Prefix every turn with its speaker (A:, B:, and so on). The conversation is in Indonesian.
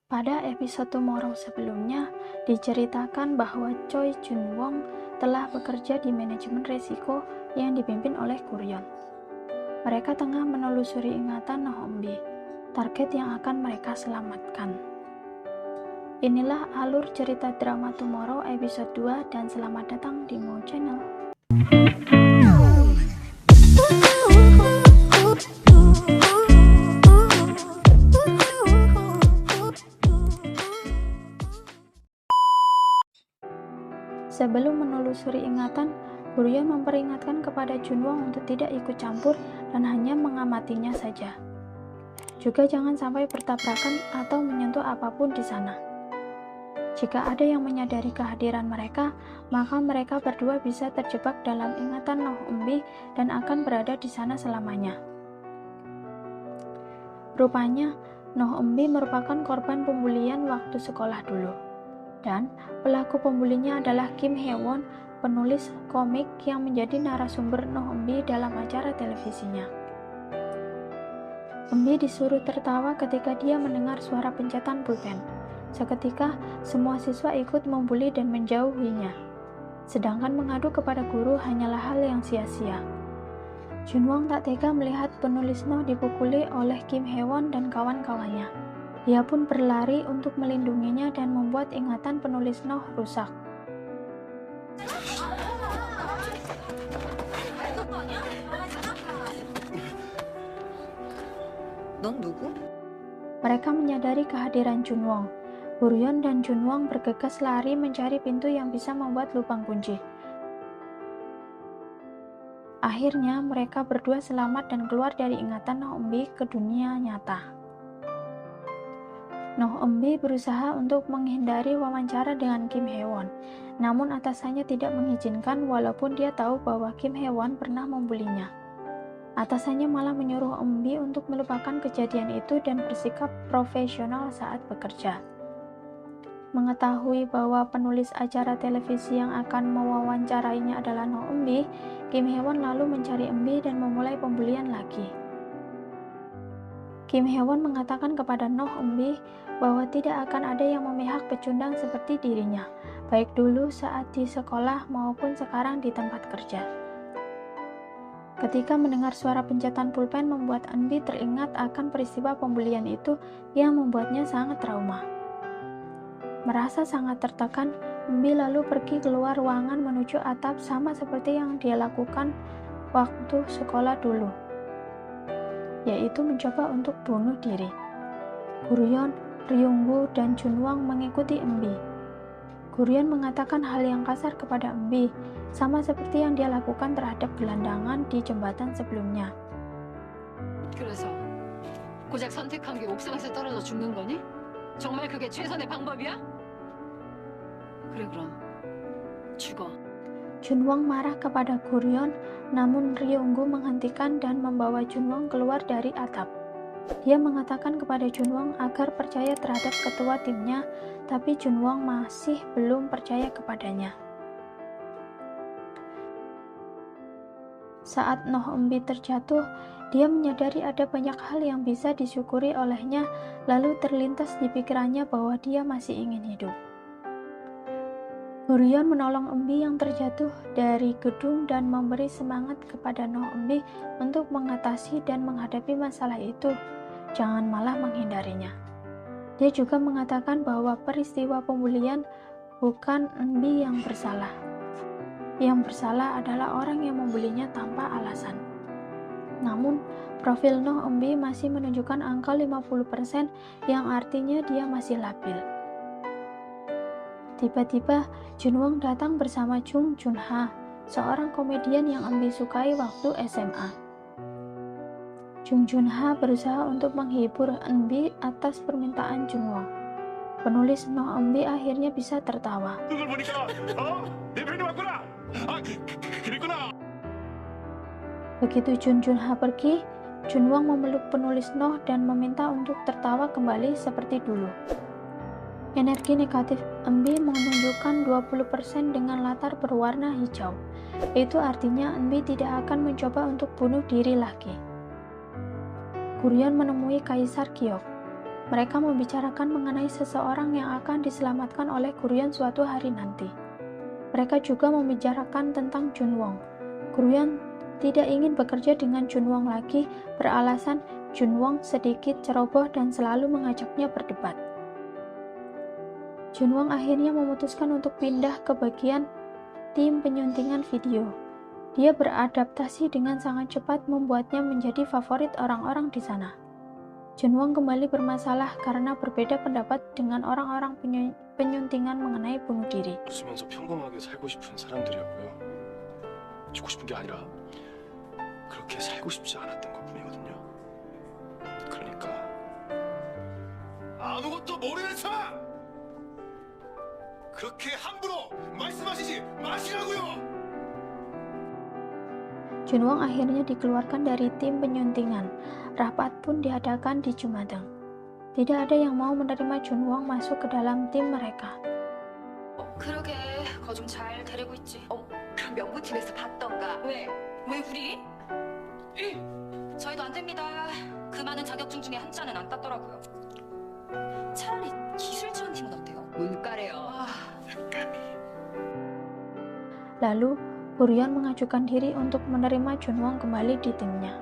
A: Pada episode Tomorrow sebelumnya, diceritakan bahwa Choi Jun-won telah bekerja di manajemen resiko yang dipimpin oleh Kuryeon. Mereka tengah menelusuri ingatan Noh Eun-bi, target yang akan mereka selamatkan. Inilah alur cerita drama Tomorrow episode 2 dan selamat datang di Mo Channel. Sebelum menelusuri ingatan, Kuryeon memperingatkan kepada Junwon untuk tidak ikut campur dan hanya mengamatinya saja. Juga jangan sampai bertabrakan atau menyentuh apapun di sana. Jika ada yang menyadari kehadiran mereka, maka mereka berdua bisa terjebak dalam ingatan Noh Eun-bi dan akan berada di sana selamanya. Rupanya, Noh Eun-bi merupakan korban pembulian waktu sekolah dulu. Dan pelaku pembulinya adalah Kim Hye-won, penulis komik yang menjadi narasumber Noh Eun-bi dalam acara televisinya. Eun-bi disuruh tertawa ketika dia mendengar suara pencetan pulpen. Seketika, semua siswa ikut membuli dan menjauhinya. Sedangkan mengadu kepada guru hanyalah hal yang sia-sia. Junwon tak tega melihat penulis Noh dipukuli oleh Kim Hye-won dan kawan-kawannya. Dia pun berlari untuk melindunginya dan membuat ingatan penulis Noh rusak. Mereka menyadari kehadiran Junwon. Kuryeon dan Junwon bergegas lari mencari pintu yang bisa membuat lubang kunci. Akhirnya mereka berdua selamat dan keluar dari ingatan Noh Eun-bi ke dunia nyata. Noh Eun-bi berusaha untuk menghindari wawancara dengan Kim Hye-won, namun atasannya tidak mengizinkan walaupun dia tahu bahwa Kim Hye-won pernah membulinya. Atasannya malah menyuruh Eun-bi untuk melupakan kejadian itu dan bersikap profesional saat bekerja. Mengetahui bahwa penulis acara televisi yang akan mewawancarainya adalah Noh Eun-bi, Kim Hye-won lalu mencari Eun-bi dan memulai pembulian lagi. Kim Hye-won mengatakan kepada Noh Eun-bi bahwa tidak akan ada yang memihak pecundang seperti dirinya, baik dulu saat di sekolah maupun sekarang di tempat kerja. Ketika mendengar suara pencetan pulpen membuat Eun-bi teringat akan peristiwa pembulian itu yang membuatnya sangat trauma. Merasa sangat tertekan, Eun-bi lalu pergi keluar ruangan menuju atap sama seperti yang dia lakukan waktu sekolah dulu, yaitu mencoba untuk bunuh diri. Kuryeon, Ryung-gu, dan Junwon mengikuti Eun-bi. Kuryeon mengatakan hal yang kasar kepada Eun-bi, sama seperti yang dia lakukan terhadap gelandangan di jembatan sebelumnya.
B: 그래서 고작 선택한 게 옥상에서 떨어져 죽는 거니? 정말 그게 최선의 방법이야? 그래 그럼 죽어.
A: Junwon marah kepada Kuryeon, namun Ryung-gu menghentikan dan membawa Junwon keluar dari atap. Dia mengatakan kepada Junwon agar percaya terhadap ketua timnya, tapi Junwon masih belum percaya kepadanya. Saat Noh Eun-bi terjatuh, dia menyadari ada banyak hal yang bisa disyukuri olehnya, lalu terlintas di pikirannya bahwa dia masih ingin hidup. Kuryeon menolong Eun-bi yang terjatuh dari gedung dan memberi semangat kepada Noh Eun-bi untuk mengatasi dan menghadapi masalah itu, jangan malah menghindarinya. Dia juga mengatakan bahwa peristiwa pembulian bukan Eun-bi yang bersalah. Yang bersalah adalah orang yang membulinya tanpa alasan. Namun, profil Noh Eun-bi masih menunjukkan angka 50% yang artinya dia masih labil. Tiba-tiba, Junwon datang bersama Jung Jun-ha, seorang komedian yang Eun-bi sukai waktu SMA. Jung Jun-ha berusaha untuk menghibur Eun-bi atas permintaan Junwon. Penulis Noh Eun-bi akhirnya bisa tertawa. Begitu Jung Jun-ha pergi, Junwon memeluk penulis Noh dan meminta untuk tertawa kembali seperti dulu. Energi negatif Eun-bi menunjukkan 20% dengan latar berwarna hijau. Itu artinya Eun-bi tidak akan mencoba untuk bunuh diri lagi. Kuryeon menemui Kaisar Giok. Mereka membicarakan mengenai seseorang yang akan diselamatkan oleh Guryeon suatu hari nanti. Mereka juga membicarakan tentang Junwon. Guryeon tidak ingin bekerja dengan Junwon lagi, beralasan Junwon sedikit ceroboh dan selalu mengajaknya berdebat. Junwon akhirnya memutuskan untuk pindah ke bagian tim penyuntingan video. Dia beradaptasi dengan sangat cepat, membuatnya menjadi favorit orang-orang di sana. Junwon kembali bermasalah karena berbeda pendapat dengan orang-orang penyuntingan mengenai bunuh diri.
C: 웃으면서 평범하게 살고 싶은 사람들이었고요. 죽고 싶은 게 아니라 그렇게 살고 싶지 않았던 것뿐이거든요. 그러니까 아무것도 모르는 척! 그렇게 함부로 말씀하시지 마시라고요!
A: Junwon akhirnya dikeluarkan dari tim penyuntingan. Rapat pun diadakan di Jumadeng. Tidak ada yang mau menerima Junwon masuk ke dalam tim mereka.
B: 그러게, 거 좀 잘 데리고 있지. 그럼 명부팀에서 봤던가. 왜? 왜 우리? 저희도 안 됩니다. 그 많은 자격증 중에 한 자는 안 땄더라고요. 차라리 기술 지원팀은 어때요? 문과래요.
A: Lalu, Guryeon mengajukan diri untuk menerima Junwon kembali di timnya.